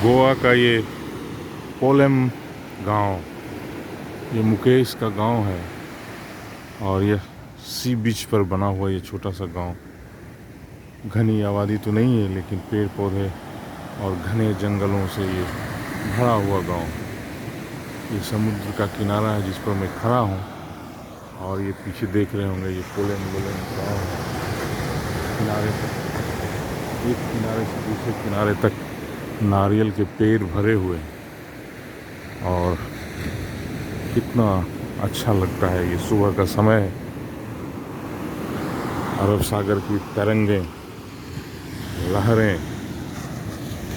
गोवा का ये पोलेम गांव, ये मुकेश का गांव है और यह सी बीच पर बना हुआ ये छोटा सा गांव। घनी आबादी तो नहीं है लेकिन पेड़ पौधे और घने जंगलों से ये भरा हुआ गांव। ये समुद्र का किनारा है जिस पर मैं खड़ा हूँ और ये पीछे देख रहे होंगे ये पोलेम गांव है। किनारे तक, एक किनारे से दूसरे किनारे तक नारियल के पेड़ भरे हुए हैं और कितना अच्छा लगता है। ये सुबह का समय है, अरब सागर की तरंगें, लहरें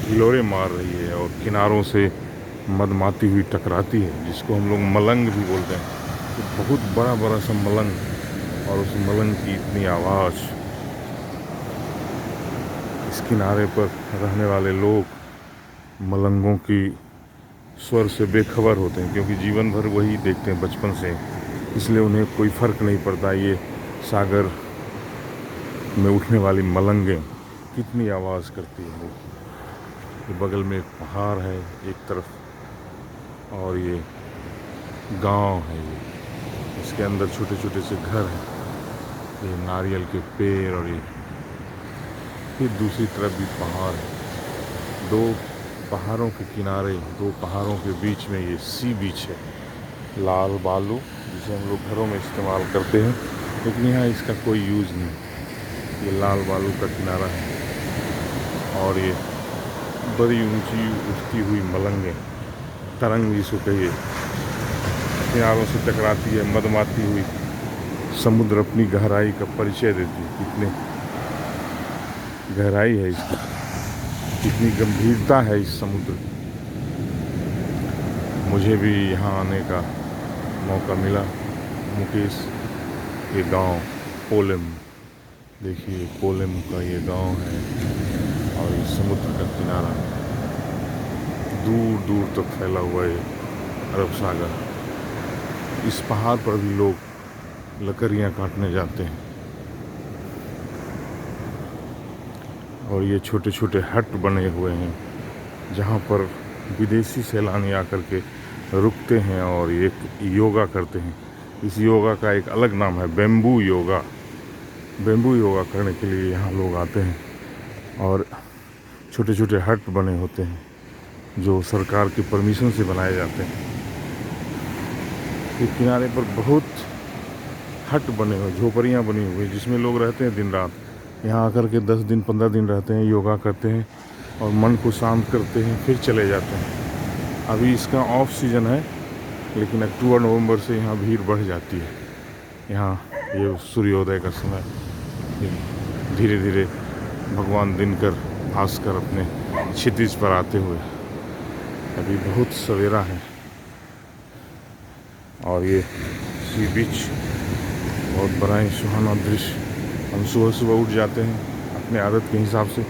हिलोरे मार रही है और किनारों से मदमाती हुई टकराती है, जिसको हम लोग मलंग भी बोलते हैं। तो बहुत बड़ा बड़ा सा मलंग और उस मलंग की इतनी आवाज़। इस किनारे पर रहने वाले लोग मलंगों की स्वर से बेखबर होते हैं क्योंकि जीवन भर वही देखते हैं बचपन से, इसलिए उन्हें कोई फ़र्क नहीं पड़ता ये सागर में उठने वाली मलंगें कितनी आवाज़ करती है। ये बगल में एक पहाड़ है एक तरफ और ये गांव है। ये इसके अंदर छोटे छोटे से घर हैं, ये नारियल के पेड़ और ये फिर दूसरी तरफ भी पहाड़ है। दो पहाड़ों के किनारे, दो पहाड़ों के बीच में ये सी बीच है, लाल बालू, जिसे हम लोग घरों में इस्तेमाल करते हैं लेकिन यहाँ इसका कोई यूज़ नहीं। ये लाल बालू का किनारा है और ये बड़ी ऊंची उठती हुई मलंगें, तरंग जिसको कहिए, किनारों से टकराती है, मदमाती हुई। समुद्र अपनी गहराई का परिचय देती है, कितनी गहराई है इसकी, कितनी गंभीरता है इस समुद्र की। मुझे भी यहाँ आने का मौका मिला। मुकेश ये गांव पोलेम, देखिए पोलेम का ये गांव है और ये समुद्र का किनारा दूर दूर तक फैला हुआ है, अरब सागर। इस पहाड़ पर भी लोग लकड़ियाँ काटने जाते हैं और ये छोटे छोटे हट बने हुए हैं जहाँ पर विदेशी सैलानी आकर के रुकते हैं और एक योगा करते हैं। इस योगा का एक अलग नाम है बेम्बू योगा। बेम्बू योगा करने के लिए यहाँ लोग आते हैं और छोटे छोटे हट बने होते हैं जो सरकार की परमिशन से बनाए जाते हैं। इस किनारे पर बहुत हट बने हुए, झोपड़ियाँ बनी हुई जिसमें लोग रहते हैं दिन रात। यहाँ आकर के 10 दिन 15 दिन रहते हैं, योगा करते हैं और मन को शांत करते हैं, फिर चले जाते हैं। अभी इसका ऑफ सीज़न है लेकिन अक्टूबर नवंबर से यहाँ भीड़ बढ़ जाती है। यहाँ ये सूर्योदय का समय, धीरे धीरे भगवान दिनकर भास्कर अपने क्षितिज पर आते हुए, अभी बहुत सवेरा है और ये सी बीच बहुत बड़ा ही सुहाना दृश्य। हम सुबह सुबह उठ जाते हैं अपने आदत के हिसाब से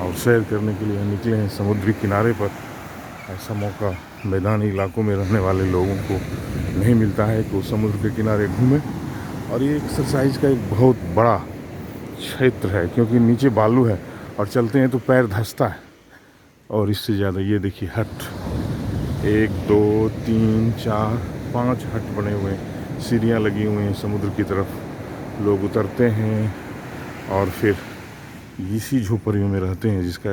और सैर करने के लिए निकले हैं समुद्री किनारे पर। ऐसा मौका मैदानी इलाकों में रहने वाले लोगों को नहीं मिलता है कि वो समुद्र के किनारे घूमें। और ये एक्सरसाइज का एक बहुत बड़ा क्षेत्र है क्योंकि नीचे बालू है और चलते हैं तो पैर धंसता है। और इससे ज़्यादा ये देखिए हट, 1 2 3 4 5 हट बने हुए हैं, सीढ़ियाँ लगी हुई हैं समुद्र की तरफ। लोग उतरते हैं और फिर इसी झोपड़ियों में रहते हैं जिसका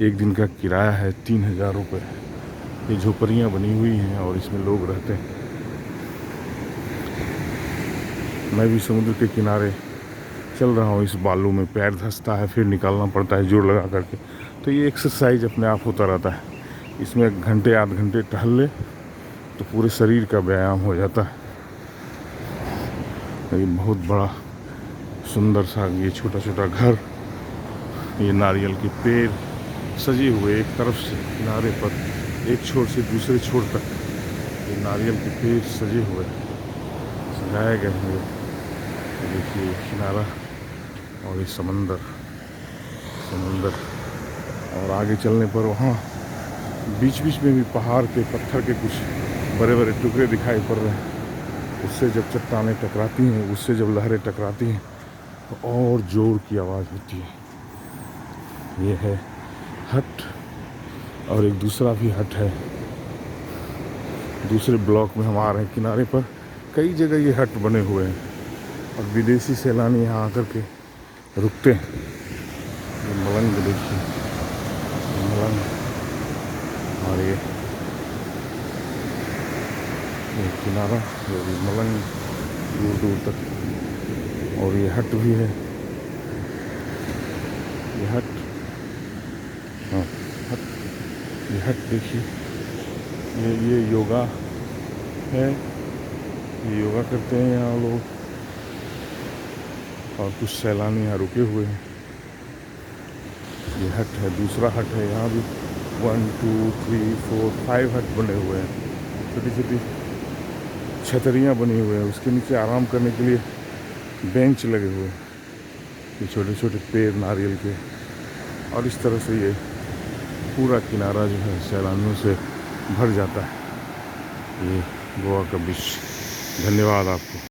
एक दिन का किराया है 3000 रुपये। ये झोपड़ियाँ बनी हुई हैं और इसमें लोग रहते हैं। मैं भी समुद्र के किनारे चल रहा हूँ, इस बालू में पैर धंसता है, फिर निकालना पड़ता है जोड़ लगा करके। तो ये एक्सरसाइज अपने आप होता रहता है। इसमें 1 घंटे आध घंटे टहल ले तो पूरे शरीर का व्यायाम हो जाता है। ये बहुत बड़ा सुंदर सा ये छोटा छोटा घर, ये नारियल के पेड़ सजे हुए एक तरफ से किनारे पर, एक छोर से दूसरे छोर तक ये नारियल के पेड़ सजे हुए सजाए गए हैं। देखिए किनारा और ये समंदर और आगे चलने पर वहाँ बीच बीच में भी पहाड़ के पत्थर के कुछ बड़े बड़े टुकड़े दिखाई पड़ रहे हैं। उससे जब चट्टानें टकराती हैं, उससे जब लहरें टकराती हैं तो और ज़ोर की आवाज़ होती है। ये है हट और एक दूसरा भी हट है, दूसरे ब्लॉक में हम आ रहे हैं। किनारे पर कई जगह ये हट बने हुए हैं और विदेशी सैलानी यहाँ आकर के रुकते हैं। ये मलंग देखिए, मलंग, और ये किनारा, ये भी मलंग दूर दूर तक। और ये हट भी है, ये हट, हाँ हट, ये हट देखिए, ये योगा है, ये योगा करते हैं यहाँ लोग। और कुछ सैलानी यहाँ रुके हुए हैं। ये हट है, दूसरा हट है। यहाँ भी 1 2 3 4 5 हट बने हुए हैं। छोटी छोटी छतरियाँ बनी हुए हैं, उसके नीचे आराम करने के लिए बेंच लगे हुए हैं। ये छोटे छोटे पेड़ नारियल के, और इस तरह से ये पूरा किनारा जो है सैलानियों से भर जाता है। ये गोवा का बीच। धन्यवाद आपको।